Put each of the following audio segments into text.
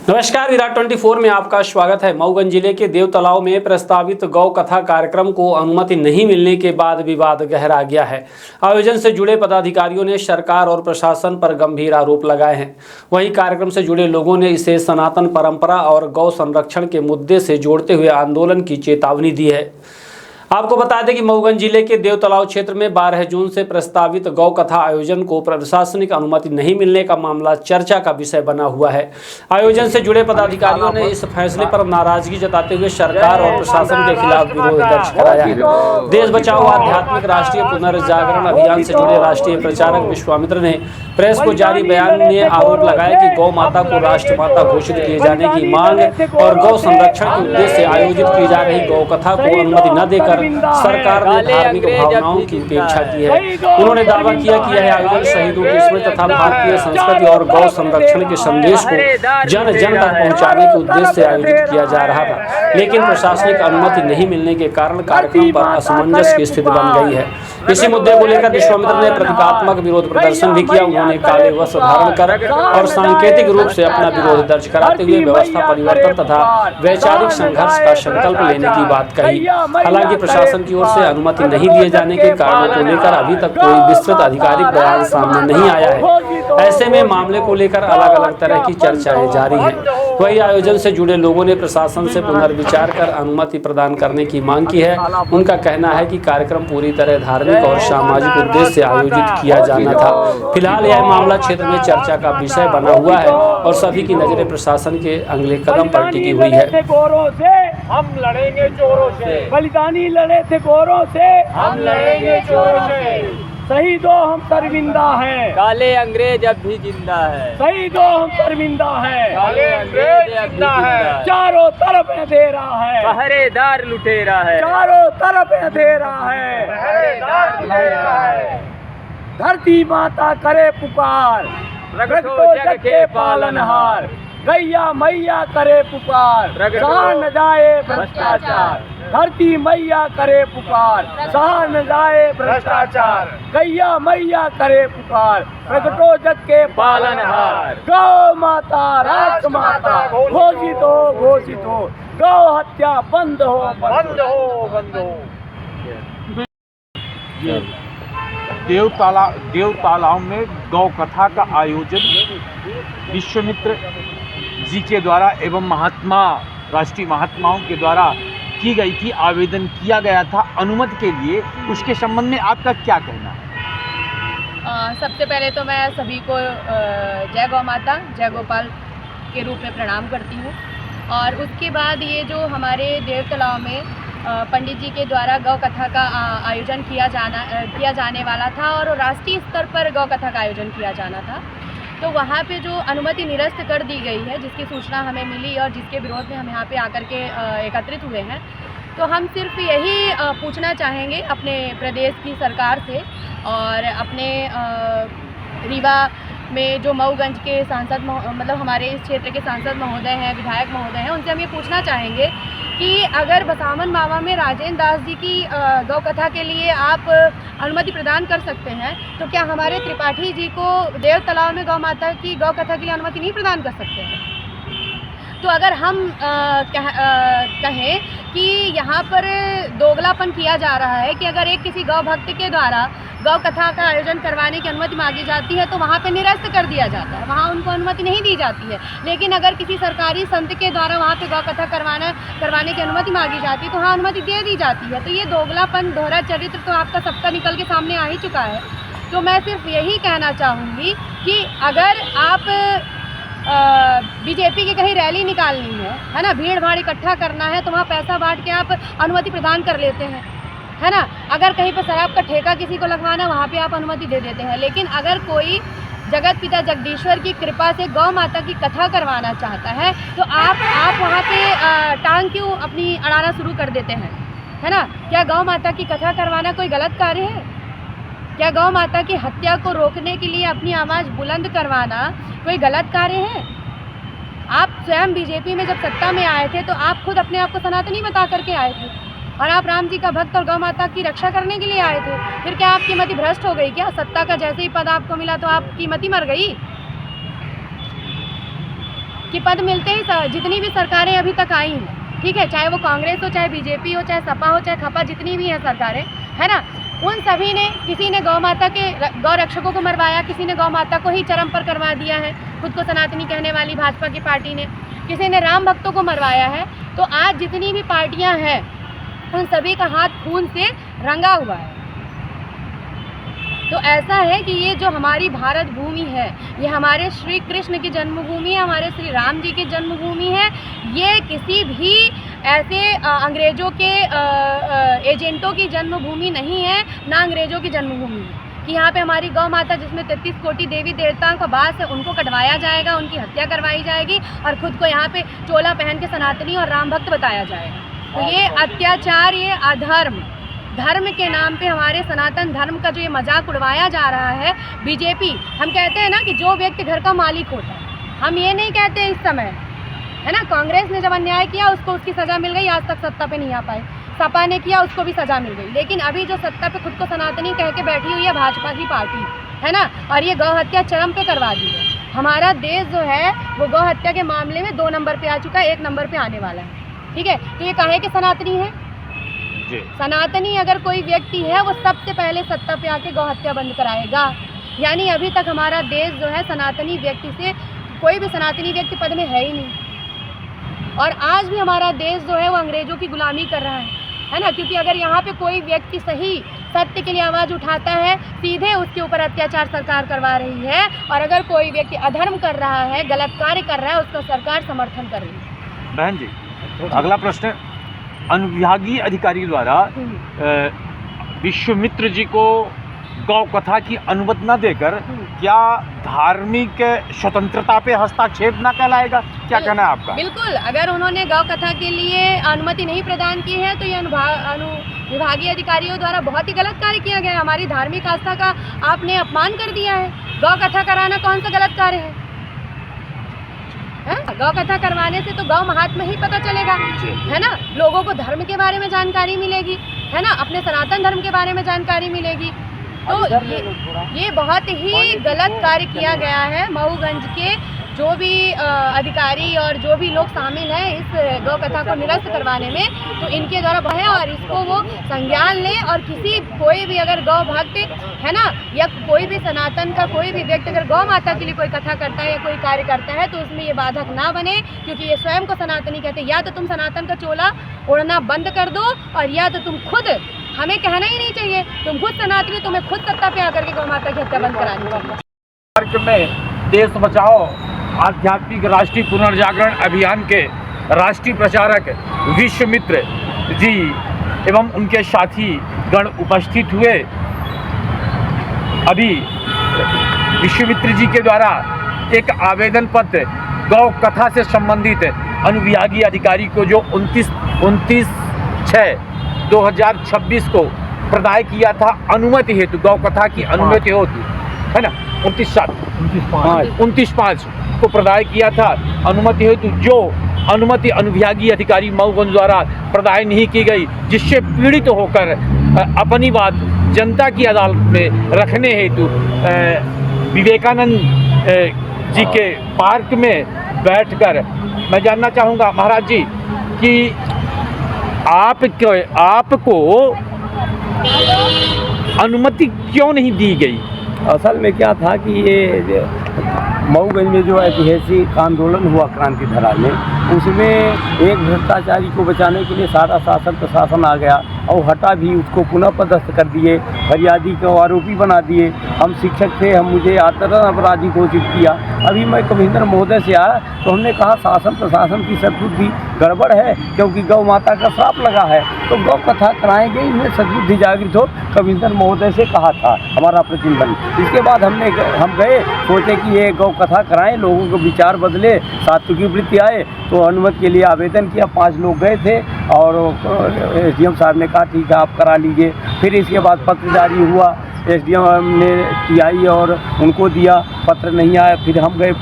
नमस्कार, विराट 24 में आपका स्वागत है। मऊगंज जिले के देवतलाव में प्रस्तावित गौ कथा कार्यक्रम को अनुमति नहीं मिलने के बाद विवाद गहरा गया है। आयोजन से जुड़े पदाधिकारियों ने सरकार और प्रशासन पर गंभीर आरोप लगाए हैं। वहीं कार्यक्रम से जुड़े लोगों ने इसे सनातन परंपरा और गौ संरक्षण के मुद्दे से जोड़ते हुए आंदोलन की चेतावनी दी है। आपको बता दें कि मऊगंज जिले के देवतलाव क्षेत्र में 12 जून से प्रस्तावित गौ कथा आयोजन को प्रशासनिक अनुमति नहीं मिलने का मामला चर्चा का विषय बना हुआ है। आयोजन से जुड़े पदाधिकारियों ने इस फैसले पर नाराजगी जताते हुए सरकार और प्रशासन के खिलाफ विरोध दर्ज कराया है। देश बचाओ आध्यात्मिक राष्ट्रीय पुनर्जागरण अभियान से जुड़े राष्ट्रीय प्रचारक विश्वामित्र ने प्रेस को जारी बयान में आरोप लगाया कि गौ माता को राष्ट्रमाता घोषित किए जाने की मांग और गौ संरक्षण के उद्देश्य से आयोजित की जा रही गौ कथा को अनुमति न देकर सरकार ने धार्मिक भावनाओं की उपेक्षा की है। उन्होंने दावा किया कि यह आयोजन शहीदों की स्मृति तथा भारतीय संस्कृति और गौ संरक्षण के संदेश को जन जन तक पहुंचाने के उद्देश्य से आयोजित किया जा रहा था, लेकिन प्रशासनिक अनुमति नहीं मिलने के कारण कार्यक्रम पर असमंजस की स्थिति बन गई है। इसी मुद्दे को लेकर विश्वामित्र ने प्रतीकात्मक विरोध प्रदर्शन भी किया। उन्होंने काले वस्त्र धारण कर और सांकेतिक रूप से अपना विरोध दर्ज कराते हुए व्यवस्था परिवर्तन तथा वैचारिक संघर्ष का संकल्प लेने की बात कही। हालांकि प्रशासन की ओर से अनुमति नहीं दिए जाने के कारणों को लेकर अभी तक कोई विस्तृत आधिकारिक बयान सामने नहीं आया है। ऐसे में मामले को लेकर अलग अलग तरह की चर्चाएं जारी हैं। वही आयोजन से जुड़े लोगों ने प्रशासन से पुनर्विचार कर अनुमति प्रदान करने की मांग की है। उनका कहना है कि कार्यक्रम पूरी तरह धार्मिक और सामाजिक उद्देश्य से आयोजित किया जाना था। फिलहाल यह मामला क्षेत्र में चर्चा का विषय बना हुआ है और सभी की नजरें प्रशासन के अगले कदम पर टिकी हुई है। हम लड़ेंगे चोरों से, बलिदानी लड़े थे गोरों से, हम लड़ेंगे चोरों से। शहीदों हम शर्मिंदा हैं, काले अंग्रेज अब भी जिंदा है। शहीदों हम शर्मिंदा हैं, काले अंग्रेज जिंदा है। चारों तरफ अंधेरा है, पहरेदार लुटेरा है। चारों तरफ अंधेरा है, पहरेदार लुटेरा है। धरती माता करे पुकार, प्रगटो जग के पालनहार। गैया मैया करे पुकार, सहा न जाए भ्रष्टाचार। धरती मैया करे पुकार, सहा न जाए भ्रष्टाचार। गैया मैया करे पुकार, प्रगटो जग के पालनहार। गौ माता राजमाता घोषित हो, घोषित हो। गौ हत्या बंद हो, बंद हो, बंद हो। देवतालाव में गौ कथा का आयोजन विश्वामित्र जी के द्वारा एवं राष्ट्रीय महात्माओं के द्वारा की गई थी। आवेदन किया गया था अनुमति के लिए। उसके संबंध में आपका क्या कहना है? सबसे पहले तो मैं सभी को जय गौ माता जय गोपाल के रूप में प्रणाम करती हूँ। और उसके बाद ये जो हमारे देवतलाव में पंडित जी के द्वारा गौ कथा का आयोजन किया जाने वाला था और राष्ट्रीय स्तर पर गौ कथा का आयोजन किया जाना था, तो वहाँ पे जो अनुमति निरस्त कर दी गई है, जिसकी सूचना हमें मिली और जिसके विरोध में हम यहाँ पे आकर के एकत्रित हुए हैं, तो हम सिर्फ यही पूछना चाहेंगे अपने प्रदेश की सरकार से और अपने रीवा में जो मऊगंज के सांसद मतलब हमारे इस क्षेत्र के सांसद महोदय हैं, विधायक महोदय हैं, उनसे हम ये पूछना चाहेंगे कि अगर बसावन मावा में राजेंद्र दास जी की गौ कथा के लिए आप अनुमति प्रदान कर सकते हैं, तो क्या हमारे त्रिपाठी जी को देवतलाव में गौ माता की गौ कथा के लिए अनुमति नहीं प्रदान कर सकते हैं? तो अगर हम कहें कि यहाँ पर दोगलापन किया जा रहा है कि अगर एक किसी गौ भक्त के द्वारा गौ कथा का आयोजन करवाने की अनुमति मांगी जाती है तो वहाँ पे निरस्त कर दिया जाता है, वहाँ उनको अनुमति नहीं दी जाती है। लेकिन अगर किसी सरकारी संत के द्वारा वहाँ पे गौ कथा करवाने की अनुमति मांगी जाती है तो वहाँ अनुमति दे दी जाती है। तो ये दोगलापन, दोहरा चरित्र तो आपका सबका निकल के सामने आ ही चुका है। तो मैं सिर्फ यही कहना चाहूँगी कि अगर आप बीजेपी की कहीं रैली निकालनी है ना, भीड़ भाड़ इकट्ठा करना है, तो वहाँ पैसा बांट के आप अनुमति प्रदान कर लेते हैं, है ना। अगर कहीं पर शराब का ठेका किसी को लगवाना, वहाँ पे आप अनुमति दे देते हैं। लेकिन अगर कोई जगत पिता जगदीश्वर की कृपा से गौ माता की कथा करवाना चाहता है तो आप वहाँ पे टांग क्यों अपनी अड़ाना शुरू कर देते हैं, है ना। क्या गौ माता की कथा करवाना कोई गलत कार्य है? क्या गौ माता की हत्या को रोकने के लिए अपनी आवाज़ बुलंद करवाना कोई गलत कार्य है? आप स्वयं बीजेपी में जब सत्ता में आए थे तो आप खुद अपने आप को सनातनी बता करके आए थे और आप राम जी का भक्त और गौ माता की रक्षा करने के लिए आए थे। फिर क्या आपकी मति भ्रष्ट हो गई क्या? सत्ता का जैसे ही पद आपको मिला तो आपकी मति मर गई? कि पद मिलते ही जितनी भी सरकारें अभी तक आई हैं, ठीक है, चाहे वो कांग्रेस हो, चाहे बीजेपी हो, चाहे सपा हो, चाहे खपा, जितनी भी हैं सरकारें, है ना, उन सभी ने, किसी ने गौ माता के गौ रक्षकों को मरवाया, किसी ने गौ माता को ही चरम पर करवा दिया है, खुद को सनातनी कहने वाली भाजपा की पार्टी ने, किसी ने राम भक्तों को मरवाया है। तो आज जितनी भी पार्टियां हैं उन सभी का हाथ खून से रंगा हुआ है। तो ऐसा है कि ये जो हमारी भारत भूमि है, ये हमारे श्री कृष्ण की जन्मभूमि है, हमारे श्री राम जी की जन्मभूमि है। ये किसी भी ऐसे अंग्रेज़ों के एजेंटों की जन्मभूमि नहीं है, ना अंग्रेज़ों की जन्मभूमि है कि यहाँ पे हमारी गौ माता, जिसमें 33 कोटि देवी देवताओं का वास है, उनको कटवाया जाएगा, उनकी हत्या करवाई जाएगी और खुद को यहाँ पे चोला पहन के सनातनी और राम भक्त बताया जाएगा। तो ये अत्याचार, ये अधर्म, धर्म के नाम पे हमारे सनातन धर्म का जो ये मजाक उड़वाया जा रहा है बीजेपी, हम कहते हैं ना कि जो व्यक्ति घर का मालिक होता है, हम ये नहीं कहते इस समय, है ना, कांग्रेस ने जब अन्याय किया उसको उसकी सज़ा मिल गई, आज तक सत्ता पे नहीं आ पाए, सपा ने किया उसको भी सज़ा मिल गई, लेकिन अभी जो सत्ता पे खुद को सनातनी कह के बैठी हुई है भाजपा की पार्टी, है ना, और ये गौ हत्या चरम पे करवा दी है। हमारा देश जो है वो गौ हत्या के मामले में 2 नंबर पे आ चुका है, 1 नंबर पे आने वाला है, ठीक है। तो ये काहे के सनातनी है? सनातनी अगर कोई व्यक्ति है वो सबसे पहले सत्ता पे आके गौ हत्या बंद कराएगा। यानी अभी तक हमारा देश जो है सनातनी व्यक्ति से, कोई भी सनातनी व्यक्ति पद में है ही नहीं, और आज भी हमारा देश जो है वो अंग्रेज़ों की गुलामी कर रहा है ना, क्योंकि अगर यहाँ पे कोई व्यक्ति सही सत्य के लिए आवाज़ उठाता है, सीधे उसके ऊपर अत्याचार सरकार करवा रही है, और अगर कोई व्यक्ति अधर्म कर रहा है, गलत कार्य कर रहा है, उसका सरकार समर्थन कर रही है। बहन जी, अगला प्रश्न, अनुविभागीय अधिकारी द्वारा विश्वामित्र जी को गौ कथा की अनुमति न देकर क्या धार्मिक स्वतंत्रता पे हस्तक्षेप न कहलाएगा? क्या कहना है आपका? बिल्कुल, अगर उन्होंने गौ कथा के लिए अनुमति नहीं प्रदान की है तो ये अनुविभागीय अधिकारियों द्वारा बहुत ही गलत कार्य किया गया है। हमारी धार्मिक आस्था का आपने अपमान कर दिया है। गौ कथा कराना कौन सा गलत कार्य है? गौ कथा करवाने से तो गौ महात्म्य ही पता चलेगा, है ना, लोगों को धर्म के बारे में जानकारी मिलेगी, है ना, अपने सनातन धर्म के बारे में जानकारी मिलेगी। तो ये बहुत ही गलत कार्य किया गया है। मऊगंज के जो भी अधिकारी और जो भी लोग शामिल हैं इस गौ कथा को निरस्त करवाने में, तो इनके द्वारा है और इसको वो संज्ञान लें, और कोई भी अगर गौ भक्त है ना, या कोई भी सनातन का कोई भी व्यक्ति अगर गौ माता के लिए कोई कथा करता है या कोई कार्य करता है तो उसमें ये बाधक ना बने, क्योंकि ये स्वयं को सनातनी कहते हैं। या तो तुम सनातन का चोला ओढ़ना बंद कर दो, और या तो तुम खुद, हमें कहना ही नहीं चाहिए, तुम खुद सनातनी, तुम्हें खुद सत्ता पे आकर के गौ माता की हत्या बंद करानी चाहिए। में देश बचाओ आध्यात्मिक राष्ट्रीय पुनर्जागरण अभियान के राष्ट्रीय प्रचारक विश्वामित्र जी एवं उनके साथी गण उपस्थित हुए। अभी विश्वामित्र जी के द्वारा एक आवेदन पत्र गौ कथा से संबंधित अनुविभागीय अधिकारी को जो 29/6/2026 को प्रदान किया था अनुमति हेतु, गौ कथा की अनुमति हेतु, है ना, 29/5 को प्रदान किया था अनुमति हेतु, जो अनुमति अनुविभागीय अधिकारी मऊगंज द्वारा प्रदान नहीं की गई, जिससे पीड़ित होकर अपनी बात जनता की अदालत में रखने हेतु विवेकानंद जी के पार्क में बैठकर मैं जानना चाहूँगा महाराज जी कि आपको अनुमति क्यों नहीं दी गई? असल में क्या था कि ये मऊगंज में जो ऐतिहासिक आंदोलन हुआ क्रांति धरा में, उसमें एक भ्रष्टाचारी को बचाने के लिए सारा शासन प्रशासन आ गया और हटा भी, उसको पुनः पदस्थ कर दिए, फरियादी को आरोपी बना दिए। हम शिक्षक थे, मुझे आतरण अपराधी घोषित किया। अभी मैं कमिश्नर महोदय से आया तो हमने कहा शासन प्रशासन की सद्बुद्धि गड़बड़ है, क्योंकि गौ माता का श्राप लगा है, तो गौ कथा कराएंगे, इनमें सद्बुद्धि जागृत हो, कमिश्नर महोदय से कहा था हमारा प्रतिनिधि। इसके बाद हम गए, सोचे कि ये गौ कथा कराएं, लोगों को विचार बदले, सात्विकी वृत्ति आए, तो अनुमति के लिए आवेदन किया। 5 लोग गए थे और SDM साहब ने कहा ठीक है आप करा लीजिए। फिर इसके बाद पत्र जारी हुआ, SDM ने TI और उनको दिया, पत्र नहीं आया। फिर हम गए,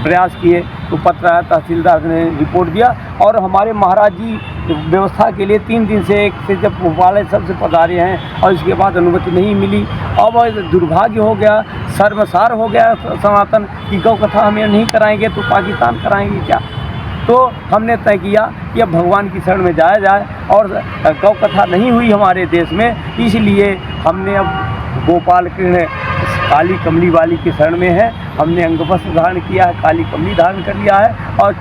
प्रयास किए तो पत्र आया, तहसीलदार ने रिपोर्ट दिया, और हमारे महाराज जी व्यवस्था के लिए 3 दिन से एक से जब भोपाल सबसे पधारे हैं और इसके बाद अनुमति नहीं मिली। अब दुर्भाग्य हो गया, शर्मसार हो गया सनातन कि गौ कथा हमें नहीं कराएंगे तो पाकिस्तान कराएंगे क्या। तो हमने तय किया कि अब भगवान की शरण में जाया जाए और गौ कथा नहीं हुई हमारे देश में, इसलिए हमने अब गोपाल कृष्ण काली कमली वाली की शरण में है। हमने अंगवस्त्र धारण किया है, काली कमली धारण कर लिया है और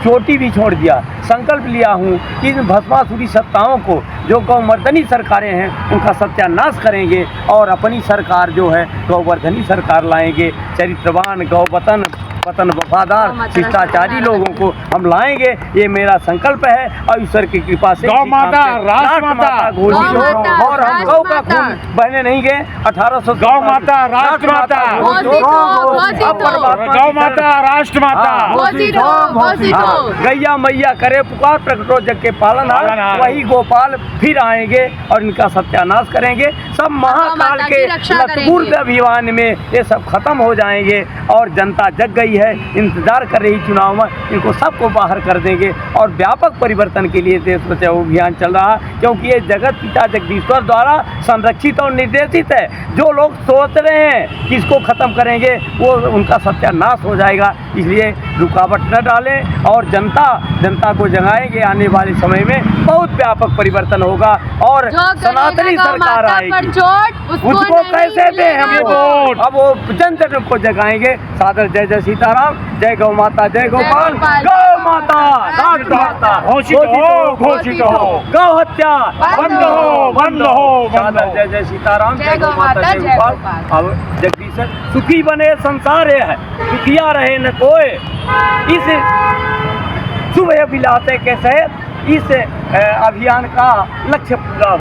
चोटी भी छोड़ दिया। संकल्प लिया हूँ कि इन भस्मासुरी सत्ताओं को जो गौमर्दनी सरकारें हैं उनका सत्यानाश करेंगे और अपनी सरकार जो है गौवर्धनी सरकार लाएंगे। चरित्रवान गौवतन वतन वफादार शिष्टाचारी लोगों को हम लाएंगे, ये मेरा संकल्प है और ईश्वर की कृपा से गौ माता राष्ट्रमाता घोषित हो और हम गौ का खून बहने नहीं गए। 1800 गौ माता राष्ट्रमाता, गौ माता राष्ट्रमाता, गैया मैया करे पुकार प्रकटो जग के पालनहार, वही गोपाल फिर आएंगे और इनका सत्यानाश करेंगे। सब महाकाल के लतपूर्व अभियान में ये सब खत्म हो जाएंगे और जनता जग गई है, इंतजार कर रही चुनाव में, इनको सबको बाहर कर देंगे और व्यापक परिवर्तन के लिए देश बचाओ अभियान चल रहा है। क्योंकि ये जगत पिता जगदीश्वर द्वारा संरक्षित और निर्देशित है। जो लोग सोच रहे हैं कि इसको खत्म करेंगे वो उनका सत्यानाश हो जाएगा। इसलिए रुकावट न डालें और जनता को जगाएंगे। आने वाले समय में बहुत व्यापक परिवर्तन होगा और सनातनी सरकार आएगी। उसको कैसे दें हम वोट? अब वो जन को जगाएंगे। सादर जय जय सीताराम, जय गौ माता, जय गोपाल, गौ माता राष्ट्रमाता घोषित हो, गौ हत्या बंद हो। सादर जय जय सीताराम, जय गौ माता, जय गोपाल। अब जगदीश सुखी बने संसार है, दुखिया रहे न कोई। इस शुभ अभिलाषे के सहित इस अभियान का लक्ष्य पूरा